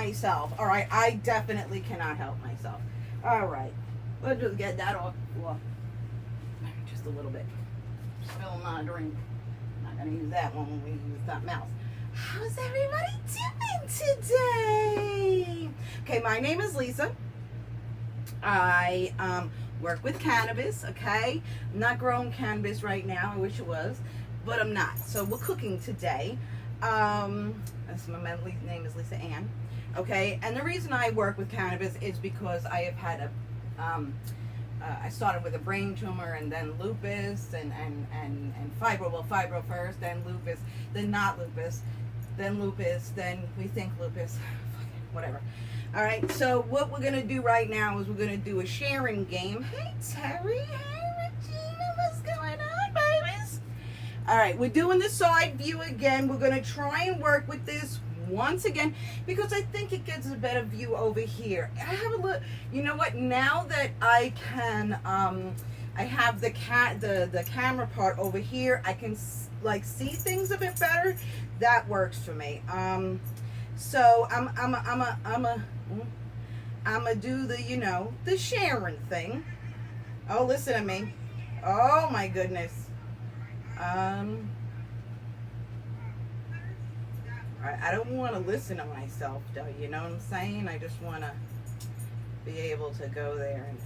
myself. All right, I definitely cannot help myself. All right, let's just get that off. Well, just a little bit. Still not a drink. Not gonna use that one when we use that mouse. How's everybody doing today? Okay, my name is Lisa. I work with cannabis. Okay, I'm not growing cannabis right now. I wish it was, but I'm not. So we're cooking today. That's my name is Lisa Ann. Okay, and the reason I work with cannabis is because I have had I started with a brain tumor and then lupus and fibro. Well, fibro first, then lupus, then not lupus, then lupus, then we think lupus, whatever. All right, so what we're gonna do right now is we're gonna do a sharing game. Hey Terry, hey Regina, what's going on, babies? All right, we're doing the side view again. We're gonna try and work with this once again because I think it gets a better view over here. I have a look. You know what? Now that I can, I have the camera part over here. I can like see things a bit better. That works for me. So I'm a do the, you know, the sharing thing. Oh, listen to me. Oh my goodness. I don't want to listen to myself though, you know what I'm saying? I just want to be able to go there and,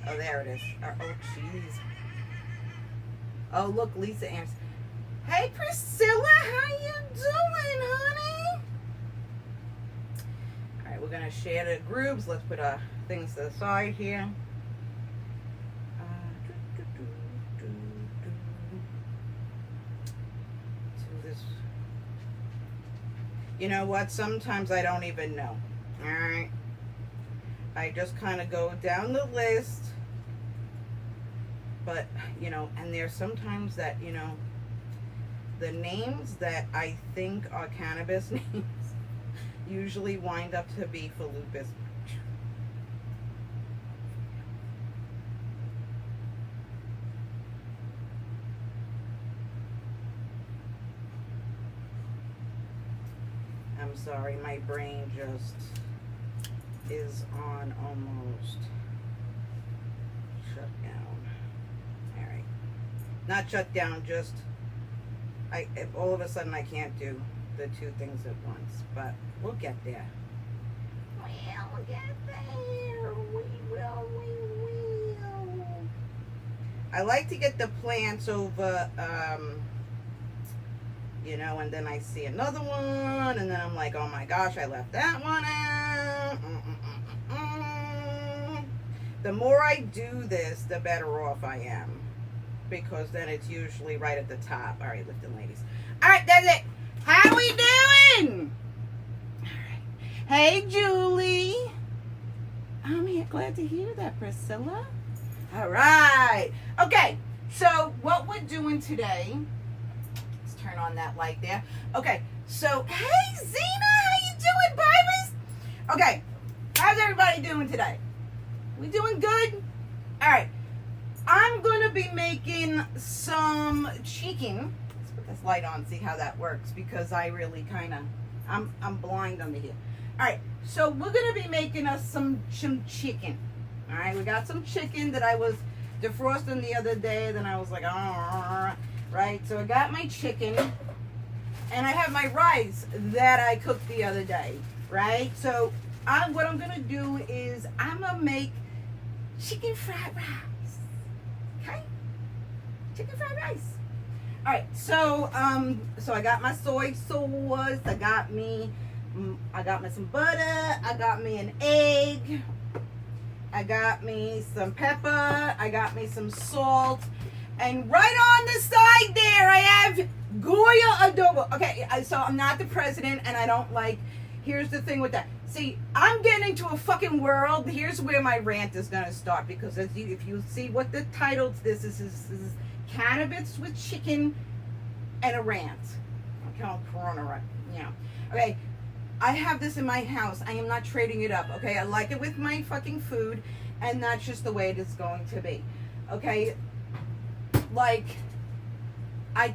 oh, there it is. Oh, jeez. Oh, look, Lisa answered. Hey, Priscilla, how you doing, honey? All right, we're going to share the groups. Let's put our things to the side here. You know what? Sometimes I don't even know. All right. I just kind of go down the list. But, you know, and there's sometimes that, you know, the names that I think are cannabis names usually wind up to be for lupus. I'm sorry, my brain just is on almost shut down. All right, not shut down, just all of a sudden I can't do the two things at once, but we'll get there. We'll get there. We will. I like to get the plants over, you know, and then I see another one, and then I'm like, oh my gosh, I left that one out. The more I do this, the better off I am, because then it's usually right at the top. All right, lifting ladies. All right, that's it. How we doing? All right. Hey, Julie. I'm here. Glad to hear that, Priscilla. All right. Okay, so what we're doing today, let's turn on that light there. Okay, so, hey, Zena, how you doing, babies? Okay, how's everybody doing today? We doing good? All right. I'm going to be making some chicken. Let's put this light on, see how that works, because I really kind of, I'm blind under here. All right, so we're going to be making us some chicken. All right, we got some chicken that I was defrosting the other day. Then I was like, oh, right. So I got my chicken, and I have my rice that I cooked the other day, right? So what I'm going to do is I'm going to make chicken fried rice. Okay, chicken fried rice. All right, so so I got my soy sauce. I got me some butter. I got me an egg. I got me some pepper. I got me some salt. And right on the side there, I have Goya adobo. Okay, so I'm not the president, and I don't like. Here's the thing with that. See, I'm getting into a fucking world. Here's where my rant is going to start, because if you see what the title to this is Cannabis with Chicken and a Rant. Okay, Corona, right? Yeah. Okay, I have this in my house. I am not trading it up. Okay, I like it with my fucking food, and that's just the way it is going to be. Okay, like, I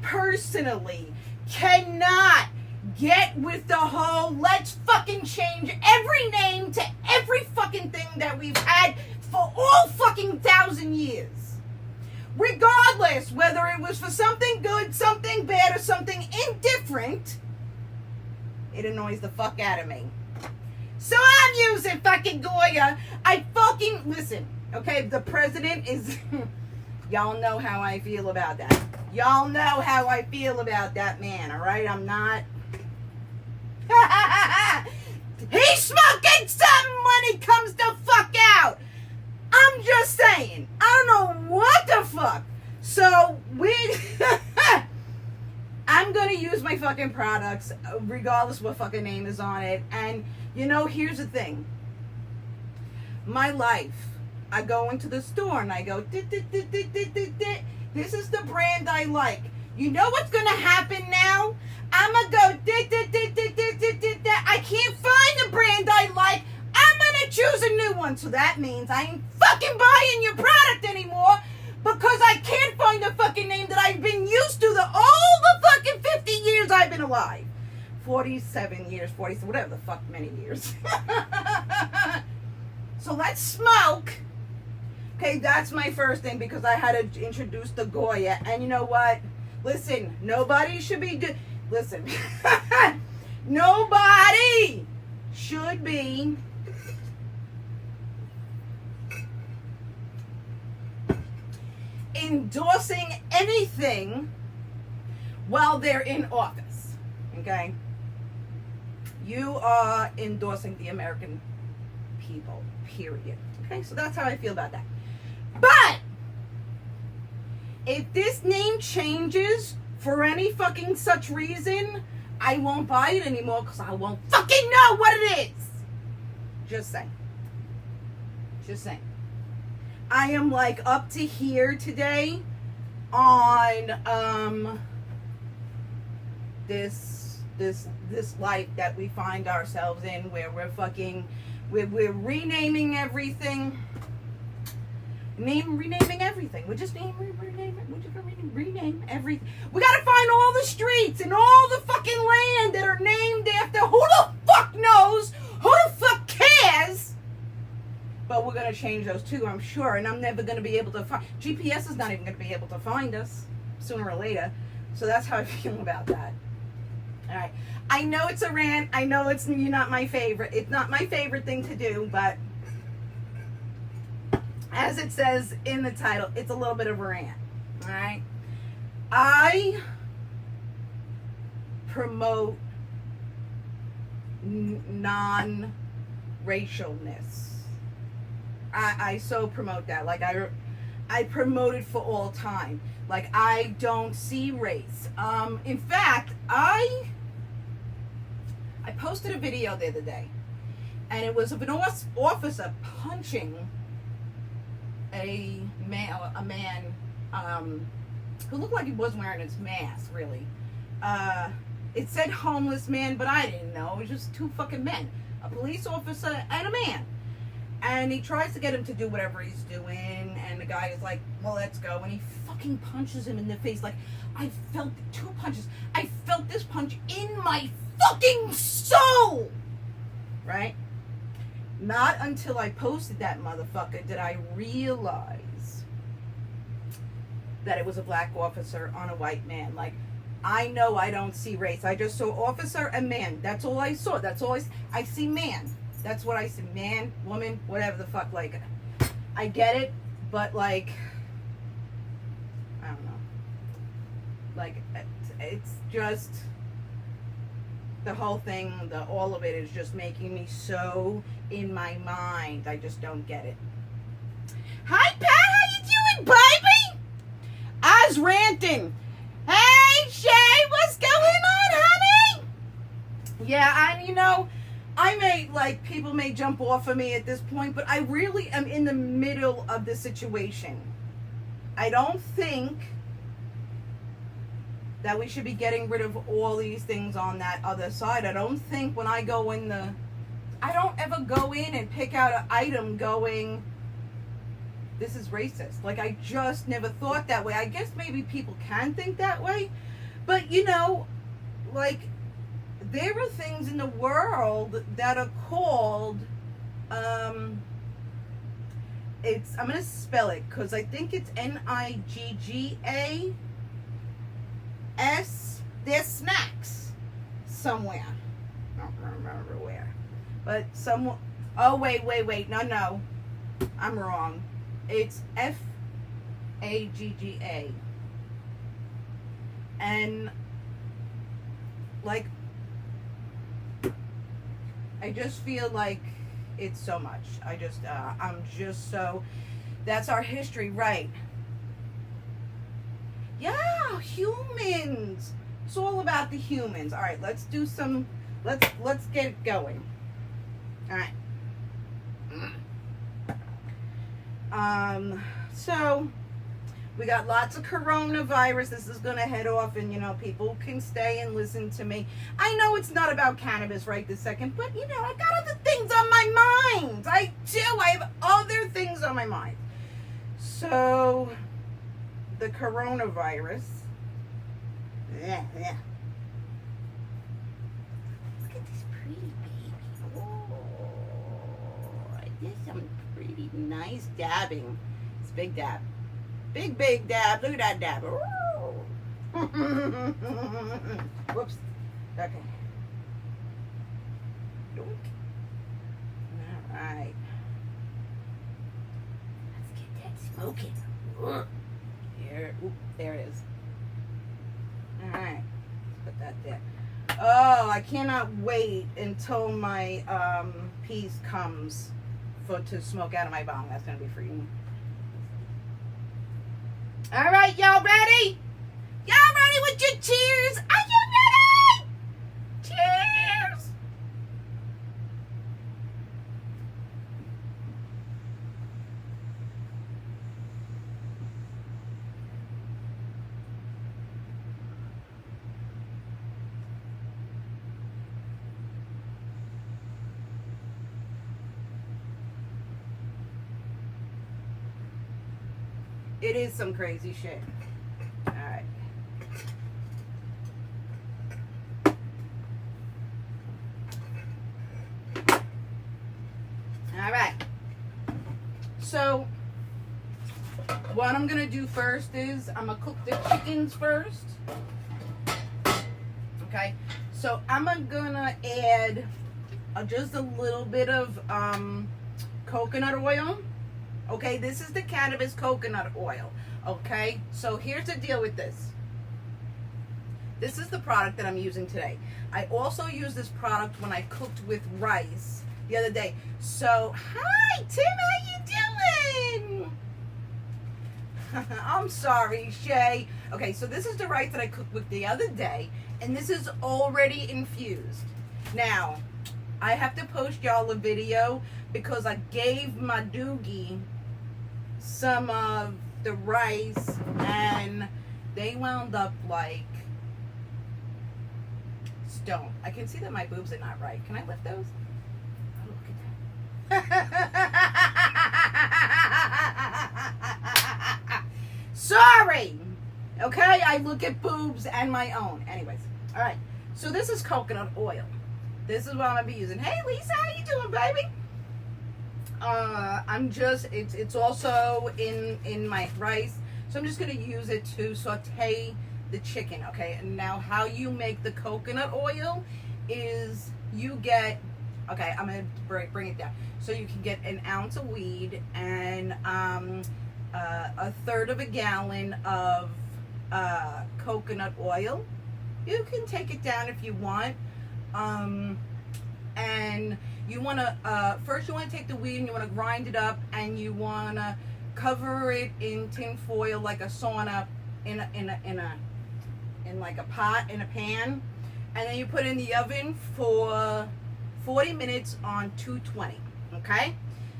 personally cannot get with the whole let's fucking change every name to every fucking thing that we've had for all fucking 1,000 years. Regardless, whether it was for something good, something bad, or something indifferent, it annoys the fuck out of me. So I'm using fucking Goya. Listen, okay, the president is, y'all know how I feel about that. Y'all know how I feel about that man, all right? I'm not, he's smoking something when he comes the fuck out. I'm just saying, I don't know what the fuck. So I'm gonna use my fucking products regardless what fucking name is on it. And you know, here's the thing. My life, I go into the store and I go, this is the brand I like. You know what's gonna happen now? I'm gonna go, I can't find the brand I like. I'm gonna choose a new one. So that means I ain't fucking buying your product anymore because I can't find the fucking name that I've been used to all the fucking 50 years I've been alive. 47 years, 40, whatever the fuck, many years. So let's smoke. Okay, that's my first thing because I had to introduce the Goya. And you know what? Listen, nobody should be listen. Nobody should be endorsing anything while they're in office. Okay? You are endorsing the American people, period. Okay? So that's how I feel about that. But if this name changes for any fucking such reason, I won't buy it anymore because I won't fucking know what it is. Just saying. Just saying. I am like up to here today on this life that we find ourselves in, where we're renaming everything. Renaming everything. We're just rename everything. We gotta find all the streets and all the fucking land that are named after who the fuck knows, who the fuck cares. But we're gonna change those too, I'm sure, and I'm never gonna be able to find. GPS is not even gonna be able to find us sooner or later. So that's how I feel about that. All right. I know it's a rant. I know you're not my favorite. It's not my favorite thing to do, but as it says in the title, it's a little bit of a rant. All right. I promote non-racialness. I so promote that. Like I promote it for all time. Like I don't see race. In fact, I posted a video the other day, and it was of an officer punching a man who looked like he wasn't wearing his mask, really. It said homeless man, but I didn't know. It was just two fucking men, a police officer and a man. And he tries to get him to do whatever he's doing, and the guy is like, well, let's go. And he fucking punches him in the face. Like, I felt 2 punches. I felt this punch in my fucking soul! Right? Not until I posted that motherfucker did I realize that it was a black officer on a white man. Like, I know I don't see race. I just saw officer and man. That's all I saw. That's all I see man. That's what I see. Man, woman, whatever the fuck. Like, I get it, but like, I don't know. Like, it's just, the whole thing, all of it is just making me so in my mind. I just don't get it. Hi, Pat. How you doing, baby? I was ranting. Hey, Shay, what's going on, honey? Yeah, I may, like, people may jump off of me at this point, but I really am in the middle of the situation. I don't think that we should be getting rid of all these things on that other side. I don't think when I go in I don't ever go in and pick out an item going, this is racist. Like, I just never thought that way. I guess maybe people can think that way, but like, there are things in the world that are called, it's, I'm going to spell it because I think it's Niggas. They're snacks somewhere. I don't remember where. But some, oh, wait. No. I'm wrong. It's Fagga. And, like, I just feel like it's so much. I'm just so, that's our history, right? Yeah, humans. It's all about the humans. All right, let's do some, let's get it going. All right. So we got lots of coronavirus. This is going to head off, and people can stay and listen to me. I know it's not about cannabis right this second, but I got other things on my mind. I do. I have other things on my mind. So the coronavirus. Yeah. Look at this pretty baby. Oh, there's some pretty nice dabbing. It's big dab. Big dab. Look at that dab. Whoops. Okay. All right. Let's get that smoking. Here. Oop, there it is. All right. Let's put that there. Oh, I cannot wait until my piece comes to smoke out of my bong. That's going to be free. All right, y'all ready? Y'all ready with your cheers? Are you ready? Cheers! It is some crazy shit. All right. All right. So, what I'm going to do first is I'm going to cook the chickens first. Okay. So, I'm going to add just a little bit of coconut oil. Okay, this is the cannabis coconut oil. Okay, so here's the deal with this. This is the product that I'm using today. I also used this product when I cooked with rice the other day. So, hi, Tim, how you doing? I'm sorry, Shay. Okay, so this is the rice that I cooked with the other day, and this is already infused. Now, I have to post y'all a video because I gave my doogie some of the rice and they wound up like stone. I can see that my boobs are not right. Can I lift those? Oh, look at that. Sorry. Okay, I look at boobs and my own. Anyways, all right. So this is coconut oil. This is what I'm gonna be using. Hey, Lisa, how you doing, baby? It's also in my rice, so I'm just gonna use it to saute the chicken. Okay, and now how you make the coconut oil is you get, okay, I'm gonna bring it down. So you can get an ounce of weed and a third of a gallon of coconut oil. You can take it down if you want. And you want to first you want to take the weed and you want to grind it up, and you want to cover it in tin foil like a sauna in like a pot in a pan, and then you put it in the oven for 40 minutes on 220. Okay,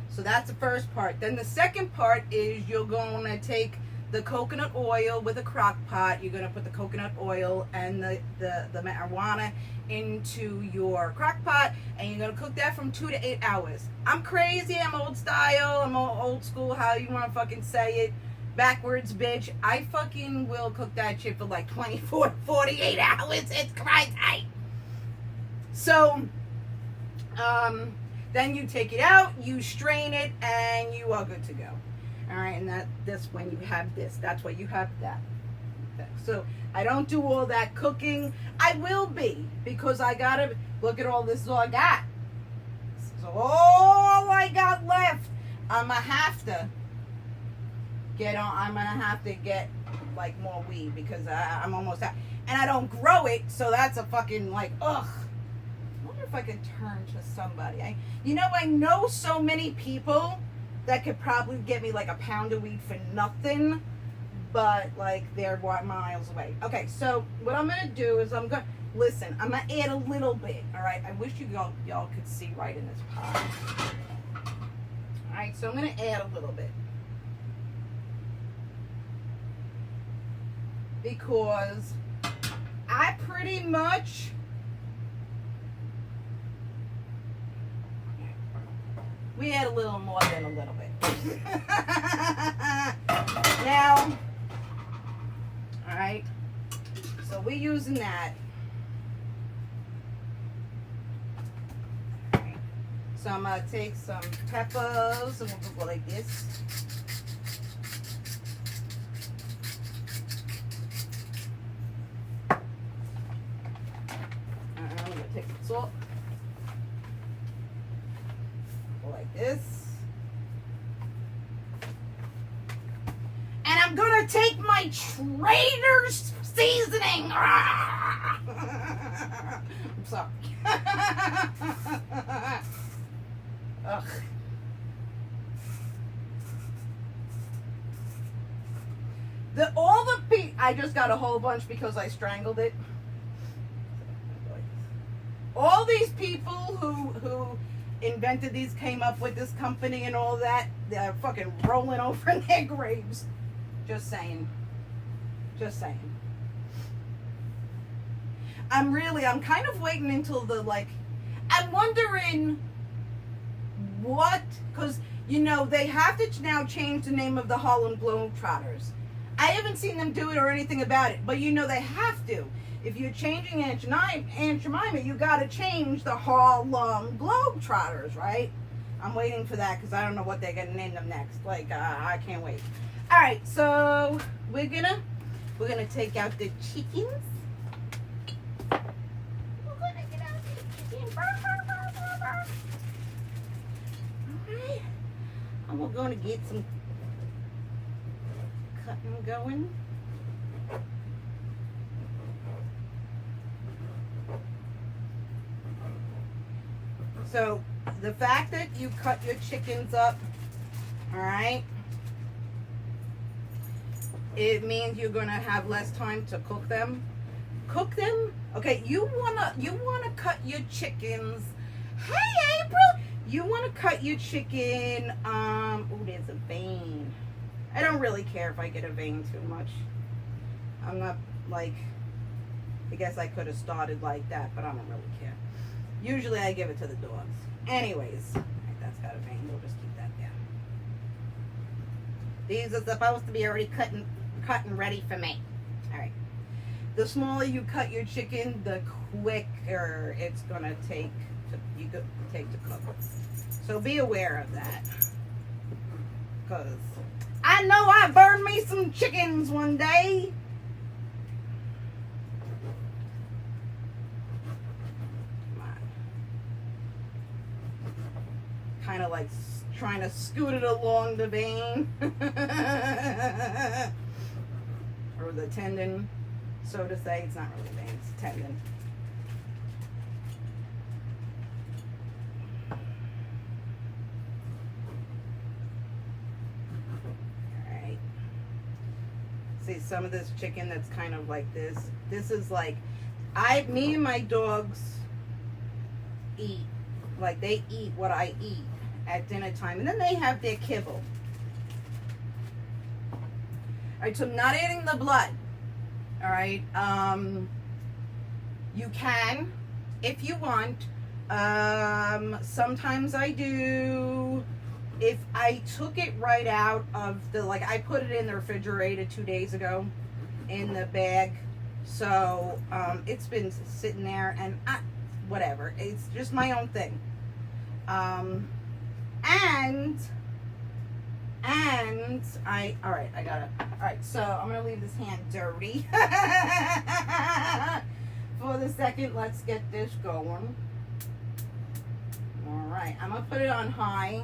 so that's the first part. Then the second part is you're going to take the coconut oil with a crock pot. You're going to put the coconut oil and the marijuana into your crock pot, and you're going to cook that from 2 to 8 hours. I'm crazy. I'm old style. I'm old school, how you want to fucking say it. Backwards, bitch. I fucking will cook that shit for like 24 to 48 hours. It's crazy. So, then you take it out, you strain it, and you are good to go. All right, and that's when you have this. That's why you have that. So I don't do all that cooking. I will be, because I gotta look at all this. Is all I got. This is all I got left. I'm gonna have to get like more weed, because I'm almost out, and I don't grow it, so that's a fucking like ugh. I wonder if I can turn to somebody. I know so many people that could probably get me like a pound of weed for nothing, but like they're miles away. Okay, so what I'm gonna do is I'm gonna add a little bit. All right, I wish y'all could see right in this pot. All right, so I'm gonna add a little bit, because I pretty much we add a little more than a little bit. Now, all right, so we're using that. All right. So I'm gonna take some peppers, and we'll go like this. I'm gonna take some salt. Like this. And I'm gonna take my Trader's seasoning. I'm sorry. Ugh. I just got a whole bunch because I strangled it. All these people who invented these, came up with this company and all that, they're fucking rolling over in their graves. Just saying. Just saying. I'm kind of waiting until I'm wondering what, because, they have to now change the name of the Harlem Globetrotters. I haven't seen them do it or anything about it, but they have to. If you're changing Aunt Jemima, you got to change the Harlem Globetrotters, right? I'm waiting for that because I don't know what they're going to name them next. I can't wait. All right, so we're gonna take out the chickens. We're gonna get out the chickens. All right, and we're gonna get some cutting going. So the fact that you cut your chickens up, all right, it means you're gonna have less time to cook them. Okay, you wanna cut your chickens. Hey, April, you wanna cut your chicken. Oh, there's a vein. I don't really care if I get a vein too much. I'm not I guess I could have started like that, but I don't really care. Usually I give it to the dogs. Anyways, all right, that's got a vein. We'll just keep that there. These are supposed to be already cut and ready for me. All right. The smaller you cut your chicken, the quicker it's gonna take to cook. So be aware of that, because I know I burned me some chickens one day. Kind of like trying to scoot it along the vein or the tendon, so to say. It's not really vein, it's tendon. Alright, see some of this chicken that's kind of like this is like me and my dogs eat, like they eat what I eat at dinner time, and then they have their kibble. All right, so I'm not adding the blood. All right, you can if you want. Sometimes I do. If I took it right out of I put it in the refrigerator 2 days ago in the bag, so it's been sitting there, and whatever. It's just my own thing. And all right, so I'm gonna leave this hand dirty for the second. Let's get this going. All right, I'm gonna put it on high.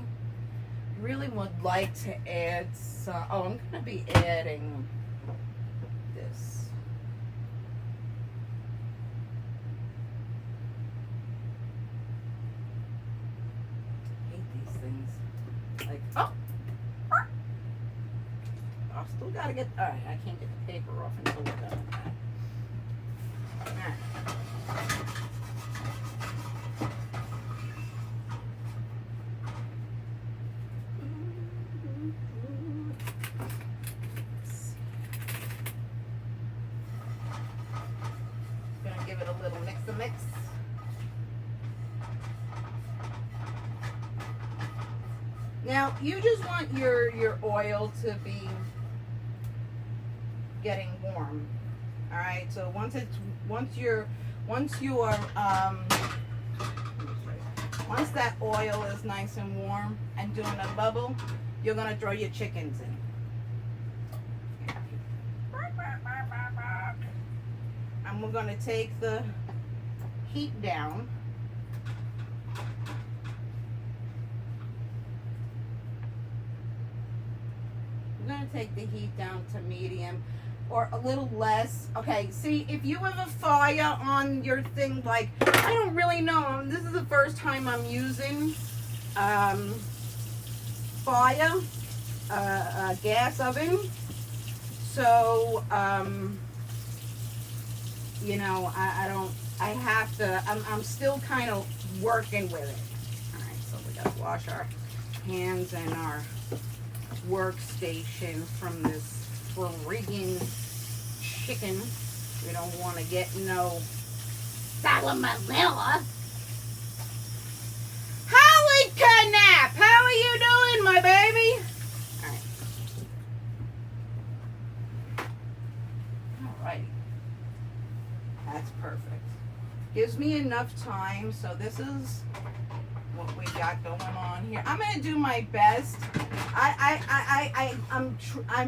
Really would like to add some, I'm gonna be adding this. I hate these things. Like, I still gotta get, all right, I can't get the paper off until we're done with that. All right. Gonna give it a little mix. Now, you just want your oil to be getting warm. All right, so once that oil is nice and warm and doing a bubble, you're gonna throw your chickens in. And we're gonna take the heat down. We're gonna take the heat down to medium or a little less. Okay, see, if you have a fire on your thing, like, I don't really know. This is the first time I'm using fire, a gas oven. So, you know, I'm still kind of working with it. All right, so we gotta wash our hands and our workstation from this friggin' chicken. We don't want to get no salmonella. Holly Knapp, how are you doing, my baby? All right. That's perfect. Gives me enough time. So this is what we got going on here. I'm gonna do my best. I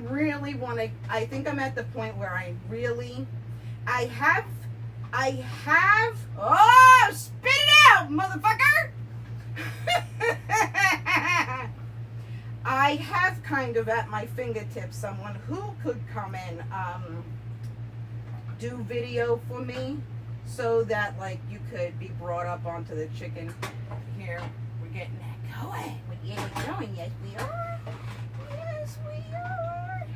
really want to. I think I'm at the point where I have. Oh, spit it out, motherfucker! I have kind of at my fingertips someone who could come in, do video for me, so that like you could be brought up onto the chicken. Here, we're getting that going. Yeah, we're going. Yes, we are. Yes, we are.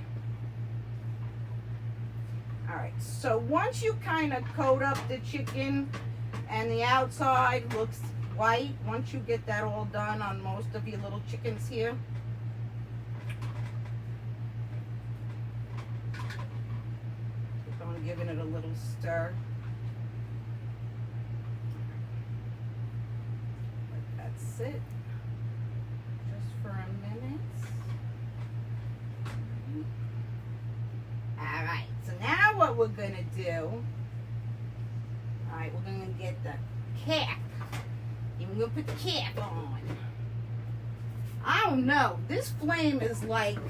All right. So once you kind of coat up the chicken and the outside looks white, once you get that all done on most of your little chickens here, keep on giving it a little stir. That's it. Just for a minute. All right. So now what we're gonna do? All right, we're gonna get the cap. And we're gonna put the cap on. I don't know. This flame is like. This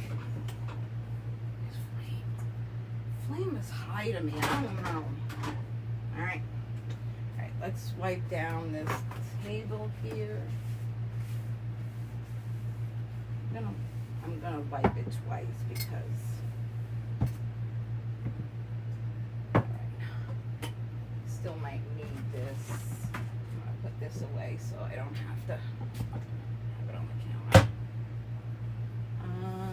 flame is high to me. I don't know. All right. All right. Let's wipe down this table here. I'm gonna wipe it twice because still might need this. I'm gonna put this away so I don't have to have it on the counter.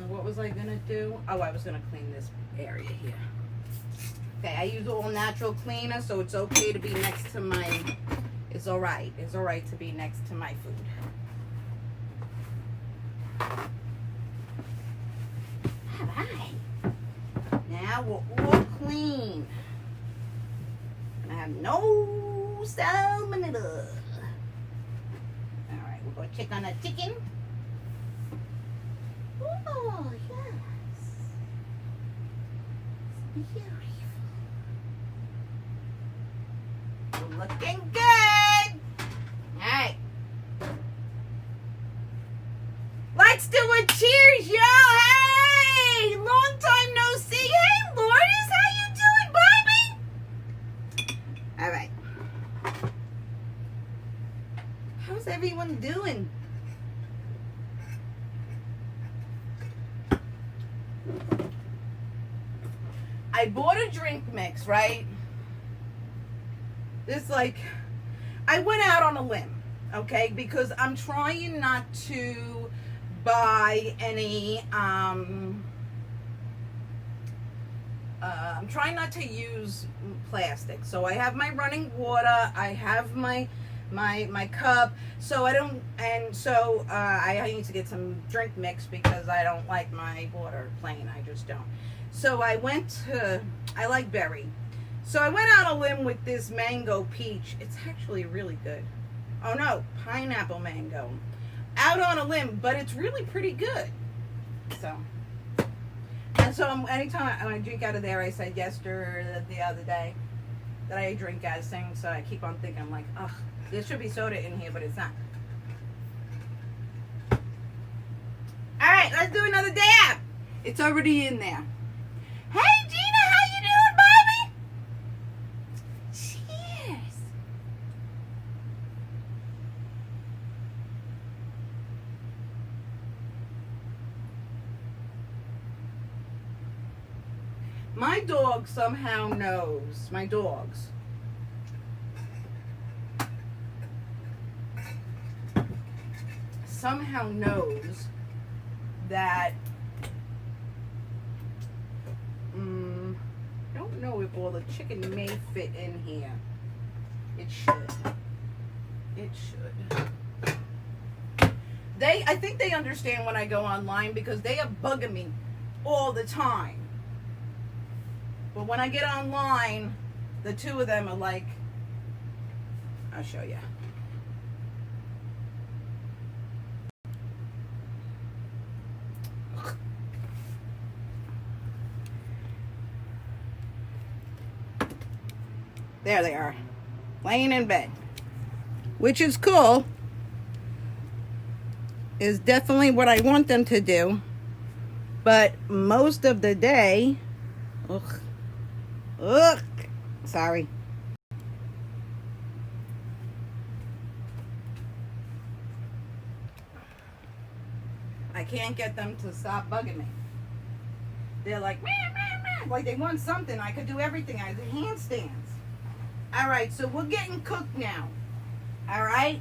What was I gonna do? Oh, I was gonna clean this area here. Okay, I use all natural cleaner, so it's okay to be next to my. It's all right. It's all right to be next to my food. All right. Now we're all clean. And I have no salmonella. All right, we're going to check on the chicken. Oh, yes. It's beautiful. Looking good. Let's do a cheers, yo! Hey! Long time no see. Hey, Lourdes, how you doing, baby? All right. How's everyone doing? I bought a drink mix, right? This, like, I went out on a limb, okay? Because I'm trying not to buy any, I'm trying not to use plastic. So I have my running water, I have my cup, so I don't, and so I need to get some drink mix because I don't like my water plain. I just don't. So I like berry. So I went out on a limb with this mango peach. It's actually really good. Oh no, pineapple mango. Out on a limb, but it's really pretty good. So, and so anytime when I drink out of there, I said yesterday, the other day, that I drink out of things. So I keep on thinking, I'm like, ugh, there should be soda in here, but it's not. All right, let's do another dab. It's already in there. Hey, Gina, how you doing, baby? Cheers. My dog somehow knows, my dogs, somehow knows that I don't know if all the chicken may fit in here. It should. It should. I think they understand when I go online because they are bugging me all the time. But when I get online, the two of them are like, I'll show you. There they are, laying in bed, which is cool. Is definitely what I want them to do. But most of the day, sorry. I can't get them to stop bugging me. They're like, meh, meh, meh. Like they want something. I could do everything. I do handstands. All right, so we're getting cooked now. All right.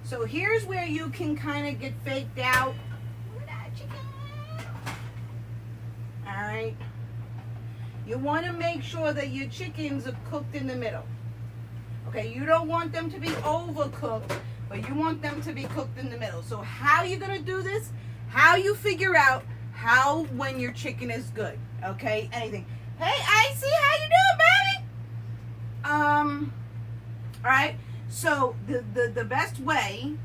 So here's where you can kind of get faked out. All right. You want to make sure that your chickens are cooked in the middle. Okay, you don't want them to be overcooked, but you want them to be cooked in the middle. So how you going to do this? How you figure out how when your chicken is good. Okay, anything. Hey, Icy, how you doing, baby? All right. So the best way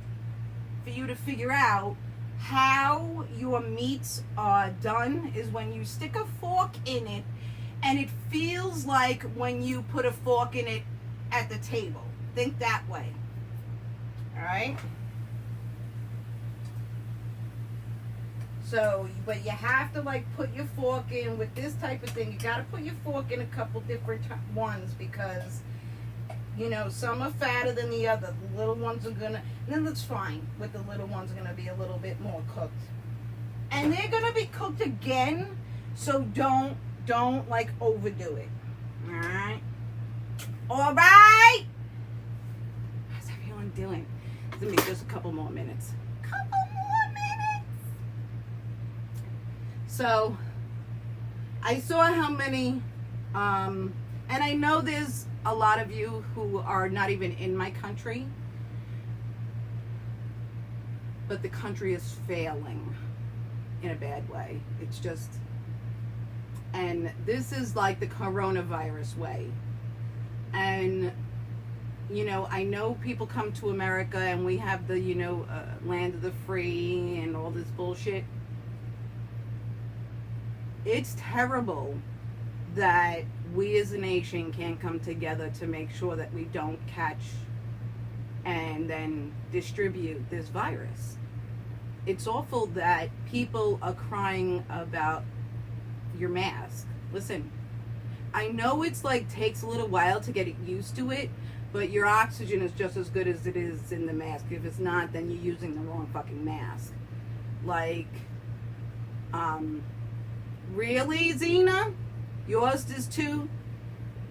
for you to figure out how your meats are done is when you stick a fork in it and it feels like when you put a fork in it at the table. Think that way. All right. So, but you have to like put your fork in with this type of thing. You got to put your fork in a couple different ones because, you know, some are fatter than the other. The little ones are gonna, and then that's fine. With the little ones are gonna be a little bit more cooked, and they're gonna be cooked again. So don't like overdo it. All right. All right. How's everyone doing? It's gonna be just a couple more minutes. So I saw how many, and I know there's a lot of you who are not even in my country, but the country is failing in a bad way. It's just, and this is like the coronavirus way. And, you know, I know people come to America and we have the, you know, land of the free and all this bullshit. It's terrible that we as a nation can't come together to make sure that we don't catch and then distribute this virus. it's awful that people are crying about your mask. Listen, I know it's like takes a little while to get used to it, but your oxygen is just as good as it is in the mask. If it's not, then you're using the wrong fucking mask. Like, really, Zena? Yours is too?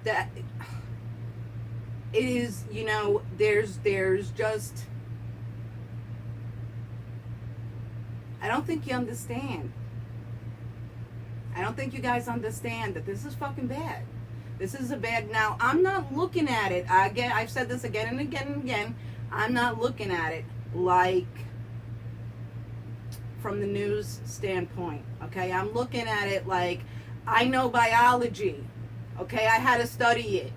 That it is, you know, there's just, I don't think you understand. I don't think you guys understand that this is fucking bad. This is a bad, now, I'm not looking at it, again, I've said this again and again and again, I'm not looking at it like from the news standpoint, okay? I'm looking at it like I know biology, okay? I had to study it,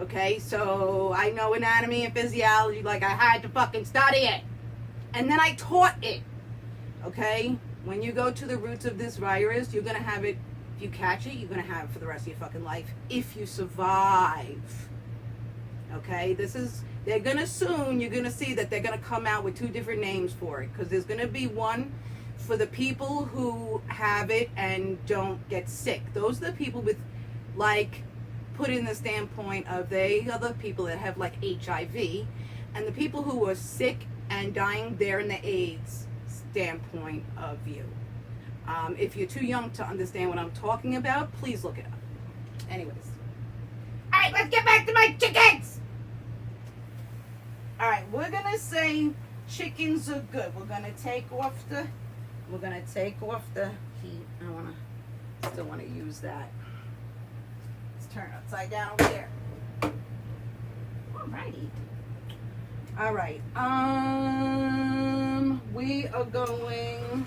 okay? So I know anatomy and physiology like I had to fucking study it. And then I taught it, okay? When you go to the roots of this virus, you're going to have it. If you catch it, you're going to have it for the rest of your fucking life. If you survive. Okay? They're going to soon, you're going to see that they're going to come out with 2 different names for it. Because there's going to be one for the people who have it and don't get sick. Those are the people with, like, put in the standpoint of they are the people that have, like, HIV. And the people who are sick and dying, they're in the AIDS standpoint of view. If you're too young to understand what I'm talking about, please look it up. Anyways. Alright, let's get back to my chickens! Alright, we're gonna say chickens are good. We're gonna take off the heat. Still wanna use that. Let's turn it upside down over there. Alrighty. Alright, we are going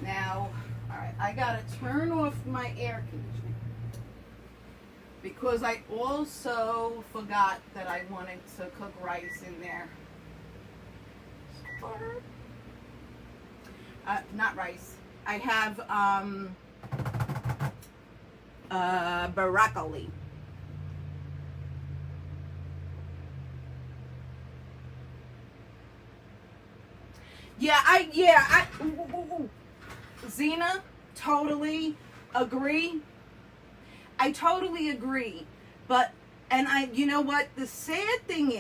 now. Alright, I gotta turn off my air conditioning because I also forgot that I wanted to cook rice in there. Not rice. I have broccoli. Zena, totally agree. I totally agree. But, and you know what? The sad thing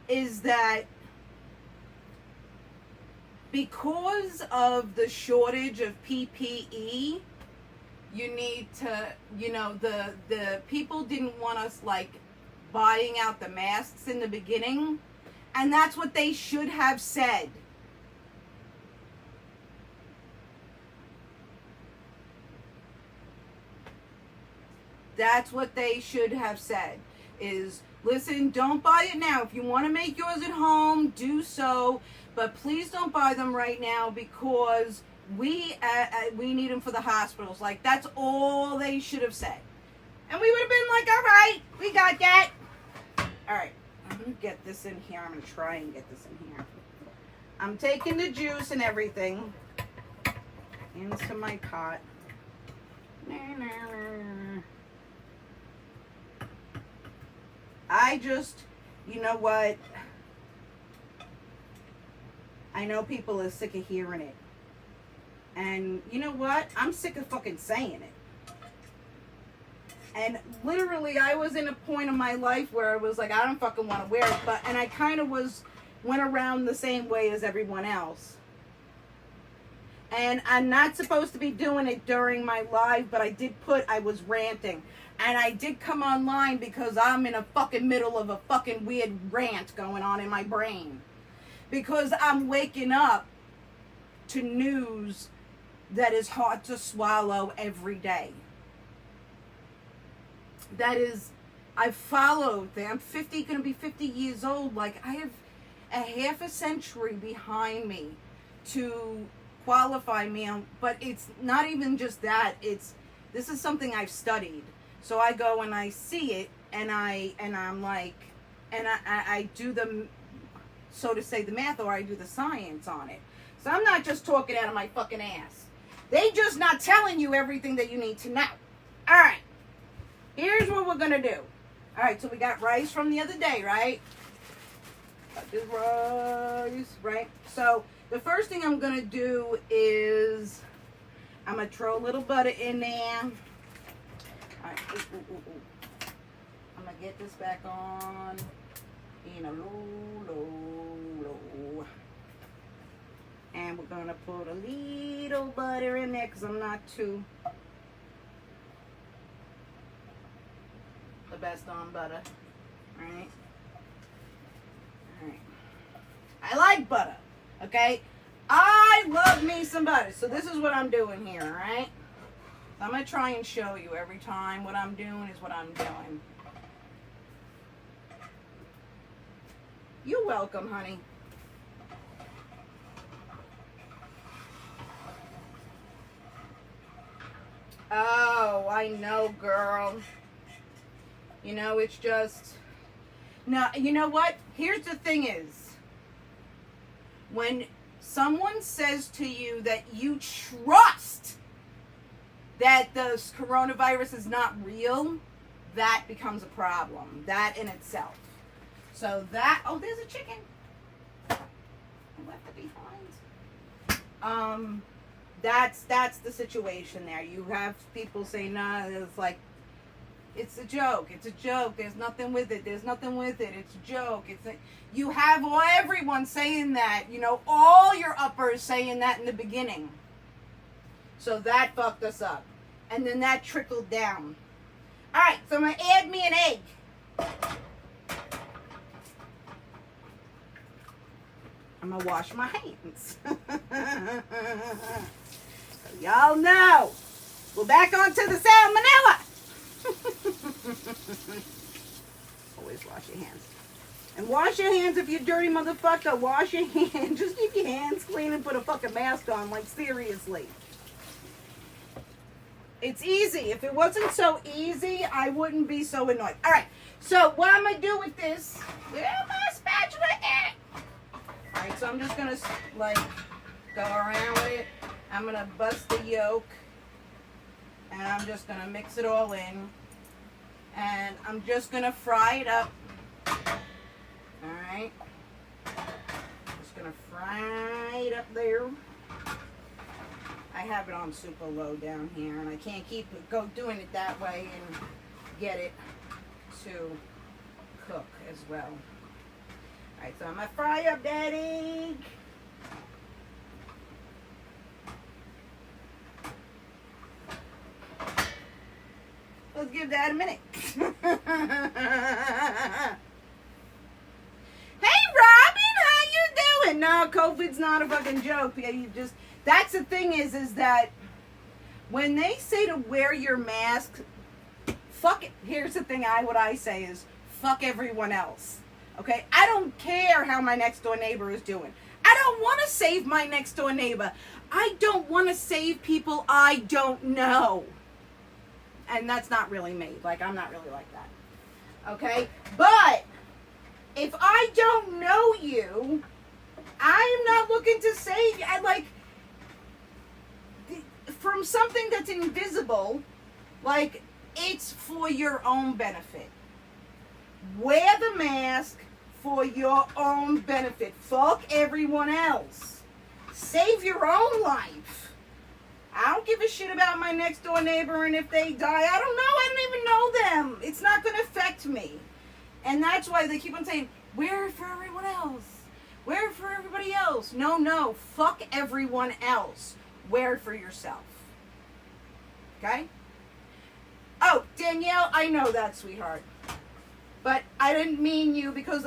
is that because of the shortage of PPE, you need to, you know, the people didn't want us, like, buying out the masks in the beginning. And that's what they should have said. That's what they should have said. Is, listen, don't buy it now. If you want to make yours at home, do so. But please don't buy them right now because we need them for the hospitals. Like, that's all they should have said. And we would have been like, all right, we got that. All right. I'm going to get this in here. I'm going to try and get this in here. I'm taking the juice and everything into my pot. I just, you know what? I know people are sick of hearing it. And you know what? I'm sick of fucking saying it. And literally, I was in a point in my life where I was like, I don't fucking want to wear it. And I kind of went around the same way as everyone else. And I'm not supposed to be doing it during my live, but I was ranting. And I did come online because I'm in a fucking middle of a fucking weird rant going on in my brain. Because I'm waking up to news that is hard to swallow every day. That is, I've followed them. I'm 50, going to be 50 years old. Like, I have a half a century behind me to qualify me on, but it's not even just that. This is something I've studied. So I go and I see it, and I'm like, and I do the, so to say, the math, or I do the science on it. So I'm not just talking out of my fucking ass. They just not telling you everything that you need to know. All right. Here's what we're going to do. All right, so we got rice from the other day, right? Got this rice, right? So the first thing I'm going to do is I'm going to throw a little butter in there. All right. I'm going to get this back on in a low. And we're going to put a little butter in there because I'm not too the best on butter. All right. I like butter, okay? I love me some butter. So this is what I'm doing here, all right? I'm going to try and show you every time what I'm doing is what I'm doing. You're welcome, honey. Oh, I know, girl. You know, it's just... Now, you know what? Here's the thing is, when someone says to you that you trust that the coronavirus is not real, that becomes a problem. That in itself. So that, oh, there's a chicken. I left it behind. That's the situation there. You have people say, nah, it's like, it's a joke. It's a joke. There's nothing with it. There's nothing with it. It's a joke. You have everyone saying that. You know, all your uppers saying that in the beginning. So that fucked us up. And then that trickled down. All right, so I'm going to add me an egg. I'm going to wash my hands. So y'all know. We're back onto the salmonella. Always wash your hands. And wash your hands if you're dirty, motherfucker. Wash your hands. Just keep your hands clean and put a fucking mask on. Like, seriously. It's easy. If it wasn't so easy, I wouldn't be so annoyed. All right. So, what I'm going to do with this... Where my spatula at? All right. So, I'm just going to, like, go around with it. I'm going to bust the yolk. And I'm just going to mix it all in. And I'm just going to fry it up. Alright. Just going to fry it up there. I have it on super low down here. And I can't keep doing it that way and get it to cook as well. Alright, so I'm going to fry up that egg. Let's give that a minute. Hey, Robin, how you doing? No, COVID's not a fucking joke. That's the thing is that when they say to wear your mask, fuck it. Here's the thing what I say is, fuck everyone else. Okay? I don't care how my next door neighbor is doing. I don't want to save my next door neighbor. I don't want to save people I don't know. And that's not really me. Like, I'm not really like that. Okay? But, if I don't know you, I am not looking to save you. From something that's invisible, like, it's for your own benefit. Wear the mask for your own benefit. Fuck everyone else. Save your own life. I don't give a shit about my next door neighbor, and if they die, I don't know. I don't even know them. It's not going to affect me. And that's why they keep on saying, wear it for everyone else. Wear it for everybody else. No. Fuck everyone else. Wear it for yourself. Okay? Oh, Danielle, I know that, sweetheart. But I didn't mean you because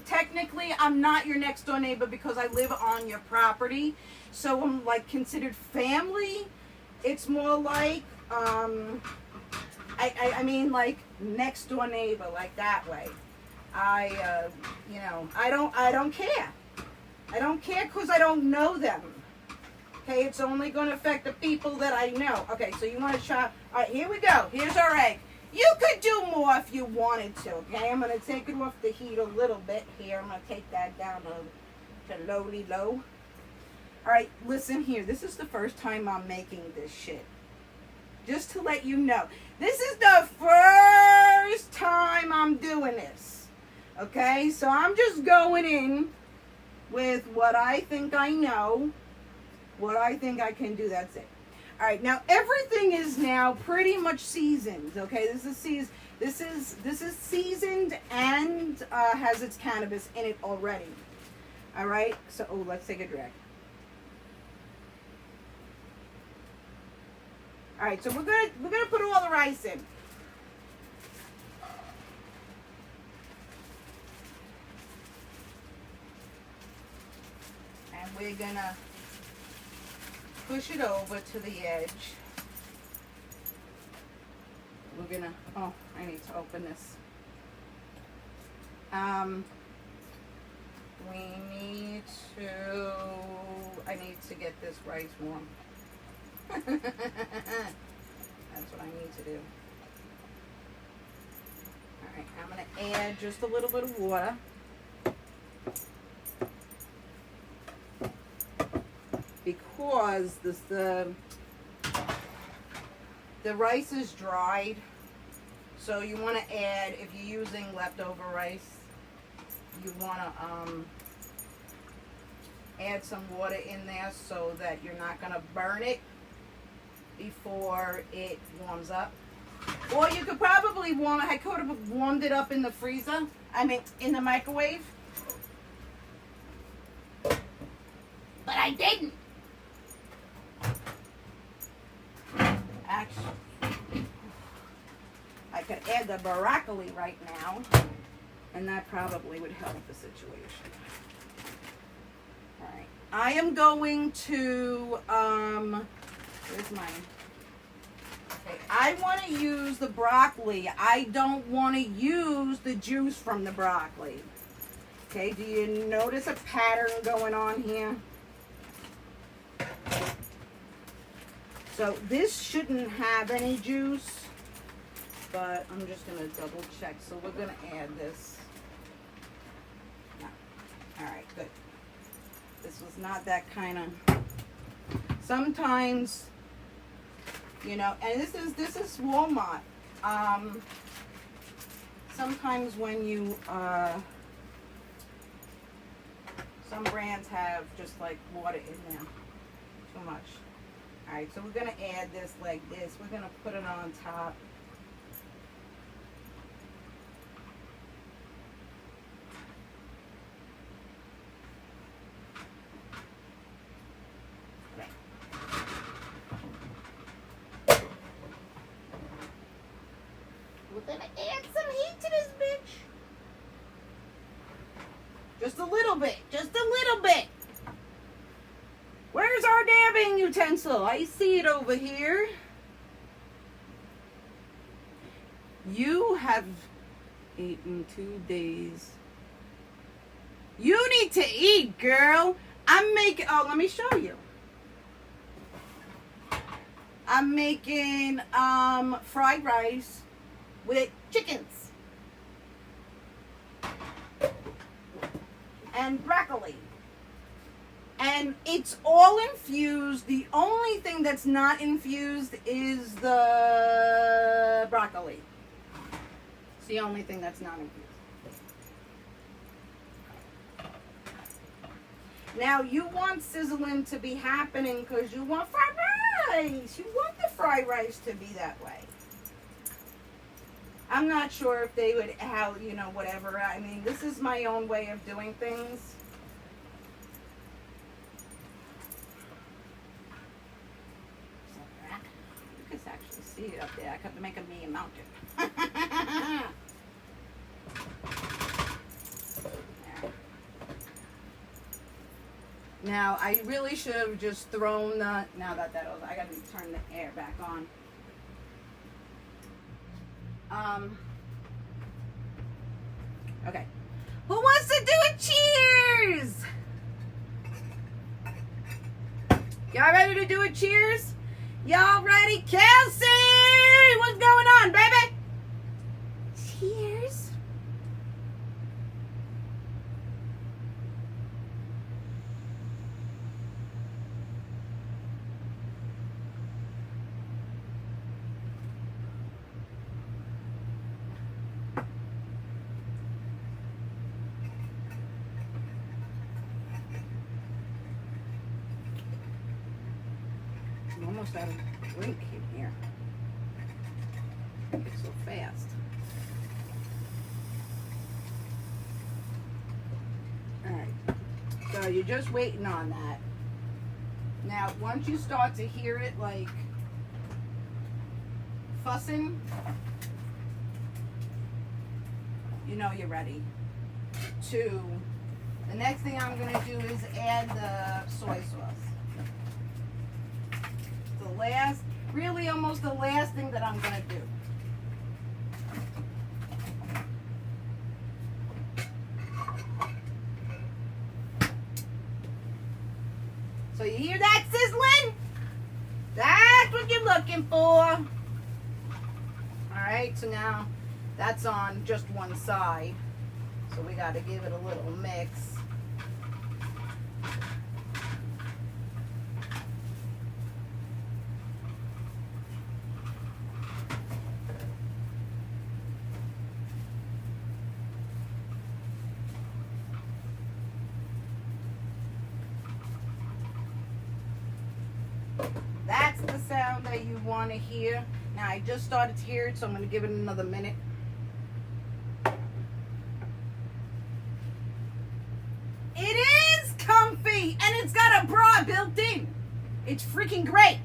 technically I'm not your next door neighbor because I live on your property. So I'm like considered family. It's more like, I mean like next door neighbor, like that way. I don't care. I don't care because I don't know them. Okay, it's only going to affect the people that I know. Okay, so you want to chop. All right, here we go. Here's our egg. You could do more if you wanted to, okay? I'm going to take it off the heat a little bit here. I'm going to take that down to lowly low. All right, listen here. This is the first time I'm making this shit. Just to let you know. This is the first time I'm doing this. Okay? So I'm just going in with what I think I know, what I think I can do. That's it. All right, now everything is now pretty much seasoned. Okay, this is seasoned and has its cannabis in it already. All right, so let's take a drag. All right, so we're gonna put all the rice in. And we're gonna push it over to the edge. We're gonna, oh, I need to open this. I need to get this rice warm. That's what I need to do. All right, I'm gonna add just a little bit of water. Because the rice is dried, so you want to add, if you're using leftover rice, you want to add some water in there so that you're not going to burn it before it warms up. Or you could probably I could have warmed it up in the freezer, in the microwave, but I didn't. Actually, I could add the broccoli right now, and that probably would help the situation. All right, I am going to, where's mine? Okay, I want to use the broccoli. I don't want to use the juice from the broccoli. Okay, do you notice a pattern going on here? So this shouldn't have any juice, but I'm just going to double check. So we're going to add this. No. All right, good. This was not that kind of, sometimes, you know, and this is Walmart. Sometimes when you, some brands have just like water in there, too much. All right, so we're going to add this like this. We're going to put it on top. Okay. We're going to add some heat to this bitch. Just a little bit. Just a little bit. Where's our dabbing utensil? I see it over here. You have eaten 2 days. You need to eat, girl. I'm making, oh, let me show you. I'm making fried rice with chickens and broccoli. And it's all infused. The only thing that's not infused is the broccoli. It's the only thing that's not infused. Now, you want sizzling to be happening because you want fried rice. You want the fried rice to be that way. I'm not sure if they would, how, you know, whatever. I mean, this is my own way of doing things. Actually see it up there. I could make a me mountain. Now I really should have just thrown the. Now that over, I got to turn the air back on. Okay. Who wants to do a cheers? Y'all ready to do a cheers? Y'all ready? Kelsey! What's going on, baby? Cheers. I'm almost out of drink in here. It's so fast. Alright. So you're just waiting on that. Now, once you start to hear it like fussing, you know you're ready. The next thing I'm going to do is add the soy sauce. Really almost the last thing that I'm going to do. So you hear that sizzling? That's what you're looking for. Alright, so now that's on just one side. So we got to give it a little mix. That's the sound that you want to hear. Now I just started to hear it, so I'm going to give it another minute. It is comfy, and it's got a bra built in. It's freaking great.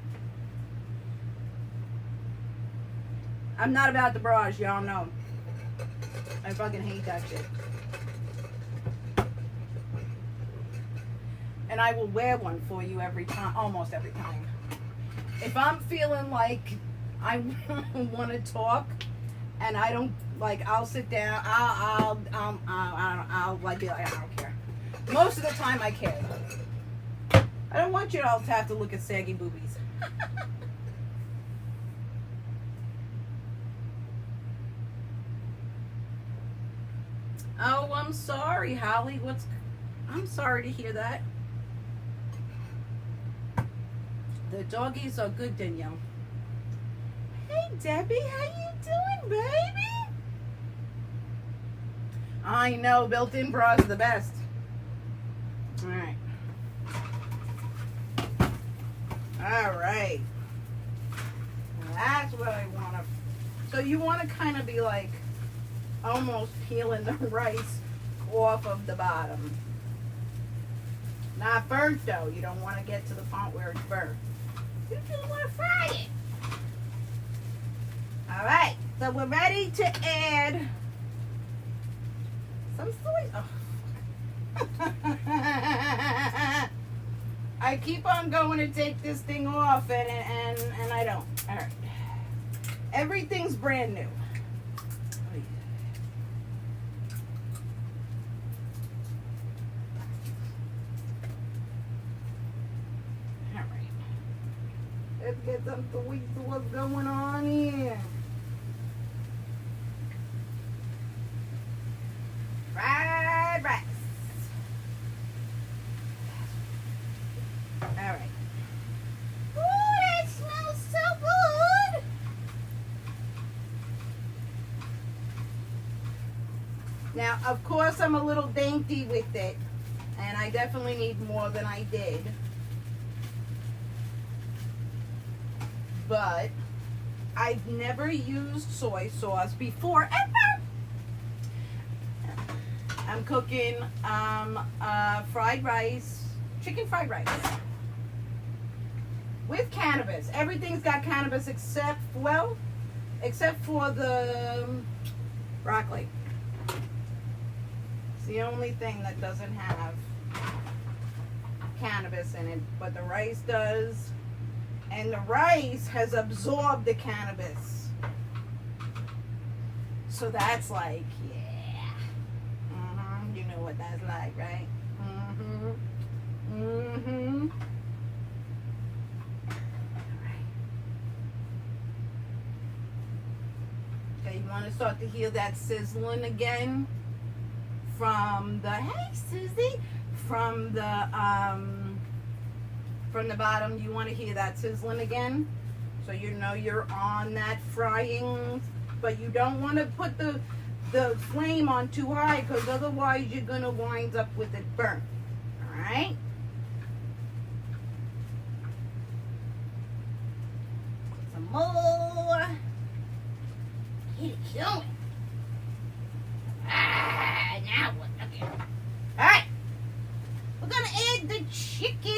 I'm not about the bras, y'all know. I fucking hate that shit. And I will wear one for you every time, almost every time. If I'm feeling like I want to talk and I don't, like, I'll sit down, I'll like, be like, I don't care. Most of the time I care. I don't want you all to have to look at saggy boobies. Oh, I'm sorry, Holly. I'm sorry to hear that. The doggies are good, Danielle. Hey, Debbie, how you doing, baby? I know, built-in bras are the best. All right. All right. That's what I want to... So you want to kind of be like almost peeling the rice off of the bottom. Not burnt, though. You don't want to get to the point where it's burnt. You just want to fry it. All right. So we're ready to add some soy. Oh. I keep on going to take this thing off, and I don't. All right. Everything's brand new. Let's get some sweet to what's going on here. Fried rice. All right. Ooh, that smells so good. Now, of course, I'm a little dainty with it, and I definitely need more than I did. But I've never used soy sauce before ever. I'm cooking fried rice, chicken fried rice with cannabis. Everything's got cannabis except for the broccoli. It's the only thing that doesn't have cannabis in it, but the rice does. And the rice has absorbed the cannabis. So that's like, yeah. You know what that's like, right? Alright. Okay, you want to start to hear that sizzling again from the, hey Susie, from the bottom. You want to hear that sizzling again, so you know you're on that frying, but you don't want to put the flame on too high, because otherwise you're going to wind up with it burnt. All right. more. Kitty, kill me. Now what? Okay. Alright. We're gonna add the chicken.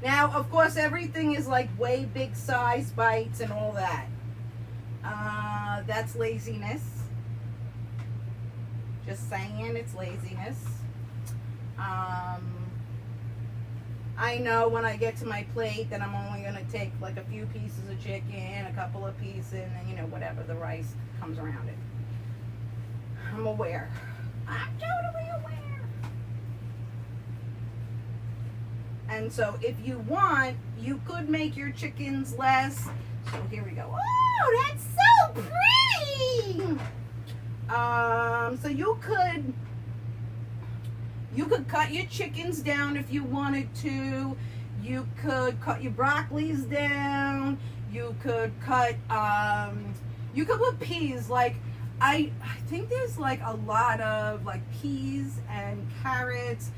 Now, of course, everything is like way big size bites and all that. That's laziness. Just saying, it's laziness. I know when I get to my plate that I'm only going to take like a few pieces of chicken, a couple of pieces, and then, you know, whatever the rice comes around it. I'm aware. I'm totally aware. And so if you want, you could make your chickens less. So here we go. Oh, that's so pretty. So you could cut your chickens down if you wanted to. You could cut your broccolis down. You could cut, you could put peas. Like, I think there's like a lot of like peas and carrots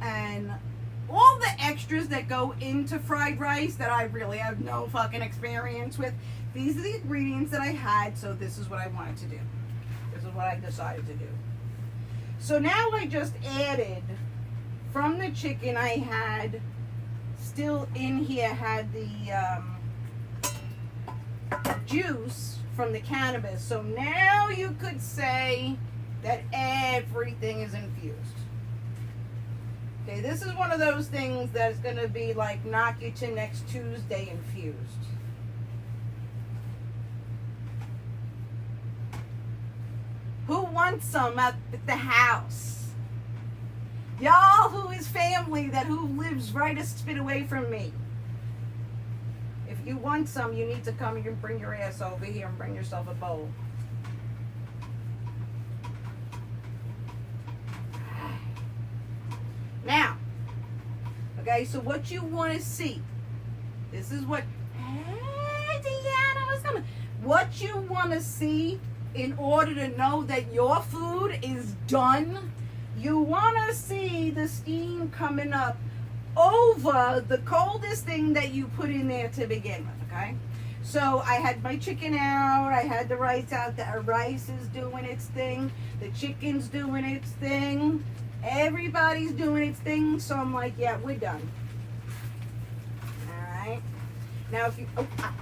and all the extras that go into fried rice that I really have no fucking experience with. These are the ingredients that I had, so this is what I wanted to do. This is what I decided to do. So now I just added, from the chicken I had, still in here, had the juice from the cannabis. So now you could say that everything is infused. Okay, this is one of those things that's going to be like knock you to next Tuesday infused. Who wants some at the house? Y'all who is family who lives right a spit away from me. If you want some, you need to come and bring your ass over here and bring yourself a bowl. Now, okay, so what you want to see, this is what, hey, Deanna, what's coming? What you want to see in order to know that your food is done, you want to see the steam coming up over the coldest thing that you put in there to begin with, okay? So I had my chicken out, I had the rice out, the rice is doing its thing, the chicken's doing its thing, everybody's doing its thing, so I'm like, yeah, we're done. Alright. Now if you, oh, hot.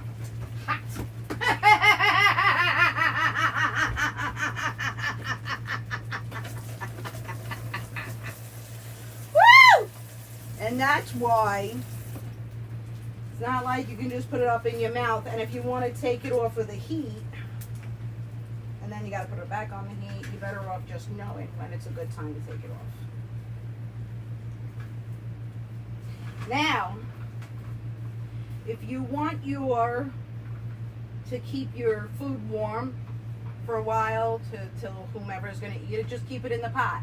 Woo! And that's why it's not like you can just put it up in your mouth, and if you want to take it off of the heat, and then you got to put it back on the heat, you're better off just knowing when it's a good time to take it off. Now, if you want to keep your food warm for a while till whomever is going to eat it, just keep it in the pot.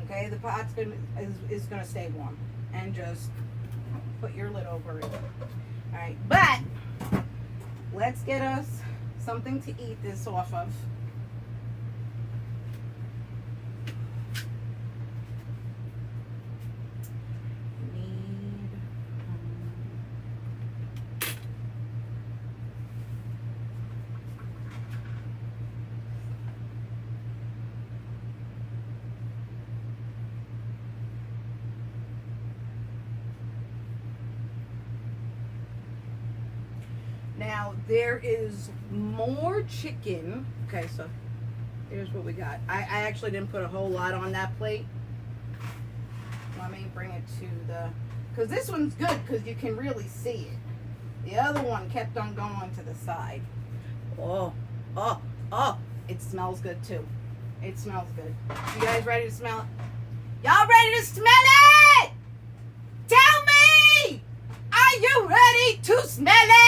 Okay, the pot's is going to stay warm, and just put your lid over it. All right, but let's get us something to eat this off of. Now, there is more chicken. Okay, so here's what we got. I actually didn't put a whole lot on that plate. Let me bring it to because this one's good because you can really see it. The other one kept on going to the side. Oh, it smells good too. It smells good. You guys ready to smell it? Y'all ready to smell it? Tell me! Are you ready to smell it?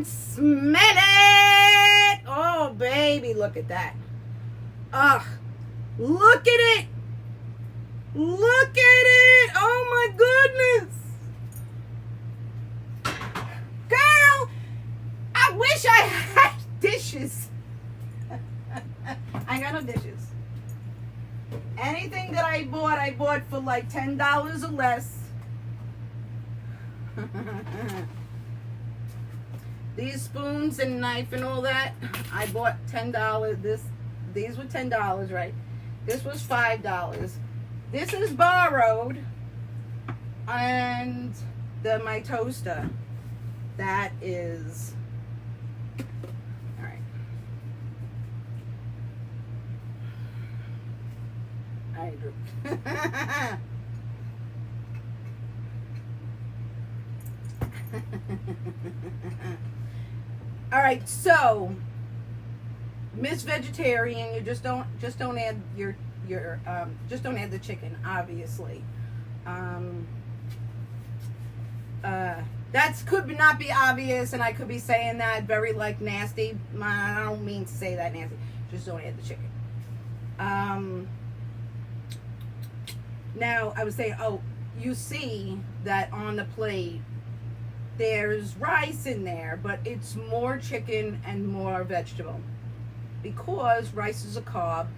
Smell it! Oh, baby, look at that. Ugh. Look at it! Look at it! Oh, my goodness! Girl, wish I had dishes. I got no dishes. Anything that I bought for like $10 or less. These spoons and knife and all that, I bought $10. These were $10, right? This was $5. This is borrowed. And my toaster, that is, all right. I drooped. All right, so Miss Vegetarian, you just don't add your just don't add the chicken, obviously. That could not be obvious, and I could be saying that very like nasty. I don't mean to say that nasty. Just don't add the chicken. Now I was saying, oh, you see that on the plate there's rice in there, but it's more chicken and more vegetable because rice is a carb,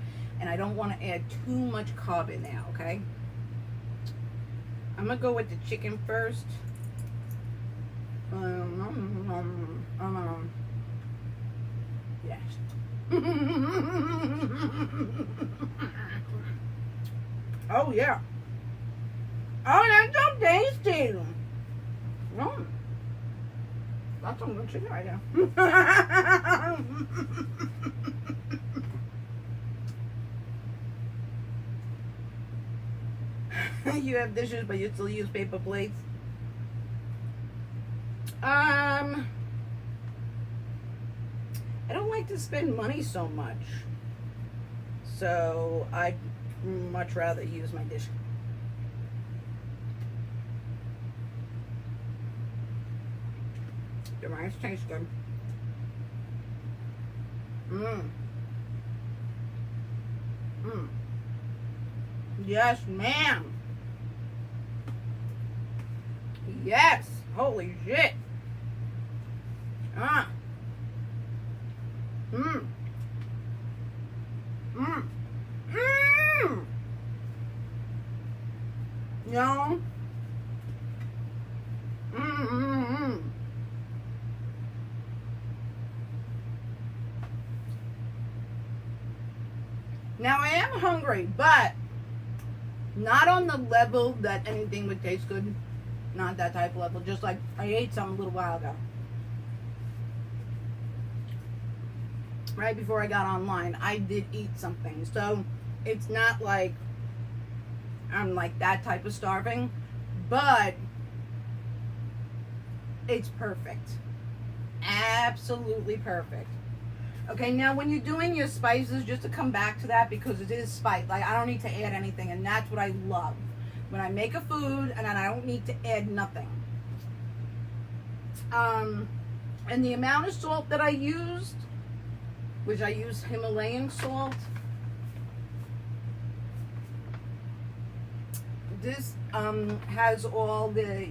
and I don't want to add too much carb in there. Okay, I'm gonna go with the chicken first. Yes. Oh yeah. Oh, that's so tasty. That's some good chicken right there. You have dishes, but you still use paper plates. I don't like to spend money so much, so I'd much rather use my dish. The rice tastes good. Yes, ma'am. Yes. Holy shit. No. Now I am hungry, but not on the level that anything would taste good. Not that type of level. Just like I ate some a little while ago. Right before I got online, I did eat something. So it's not like I'm like that type of starving, but it's perfect. Absolutely perfect. Okay, now when you're doing your spices, just to come back to that, because it is spice, like I don't need to add anything, and that's what I love. When I make a food and I don't need to add nothing. And the amount of salt that I used, which I use Himalayan salt. This has all the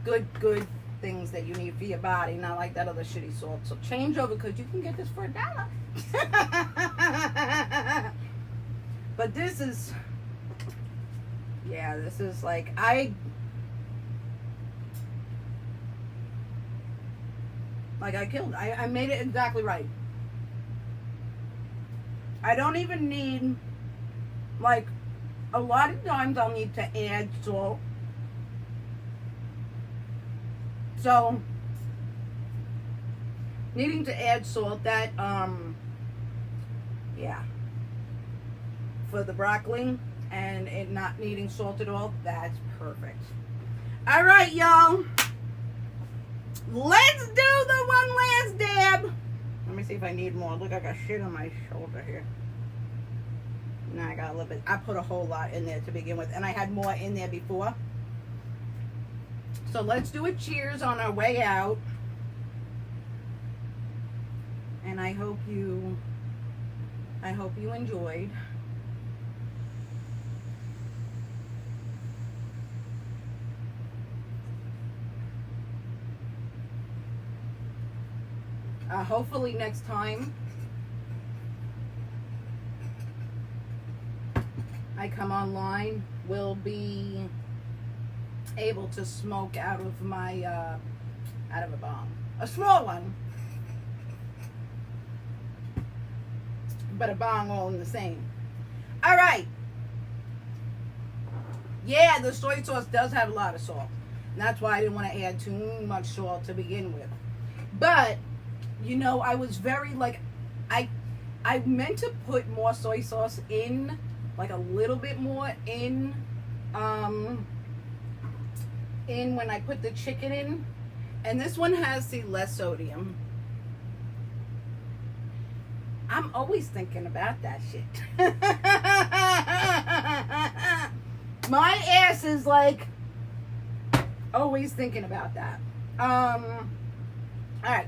good things that you need for your body, not like that other shitty salt. So change over, because you can get this for $1. But this is, yeah, this is like, I killed. I made it exactly right. I don't even need, like, a lot of times I'll need to add salt. So, needing to add salt, that, yeah. For the broccoli and it not needing salt at all, that's perfect. All right, y'all. Let's do the one last dab. Let me see if I need more. Look, I got shit on my shoulder here. Now I got a little bit. I put a whole lot in there to begin with, and I had more in there before. So let's do a cheers on our way out. And I hope you enjoyed. Hopefully next time I come online, we'll be able to smoke out of my out of a bong, a small one, but a bong all in the same. All right. Yeah, the soy sauce does have a lot of salt, and that's why I didn't want to add too much salt to begin with. But you know, I was very like, I meant to put more soy sauce in, like a little bit more in when I put the chicken in, and this one has the less sodium. I'm always thinking about that shit. My ass is like always thinking about that. All right.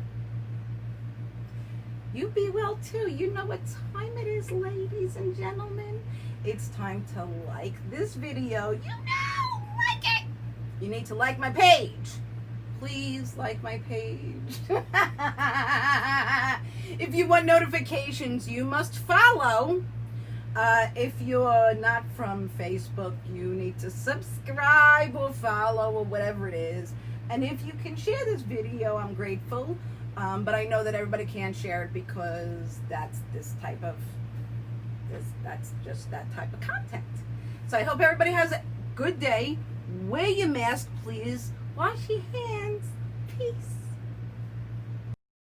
You be well too. You know what time it is, ladies and gentlemen. It's time to like this video. You know, like it. You need to like my page. Please like my page. If you want notifications, you must follow. If you're not from Facebook, you need to subscribe or follow or whatever it is. And if you can share this video, I'm grateful. But I know that everybody can't share it because that's just that type of content. So I hope everybody has a good day. Wear your mask, please. Wash your hands. Peace.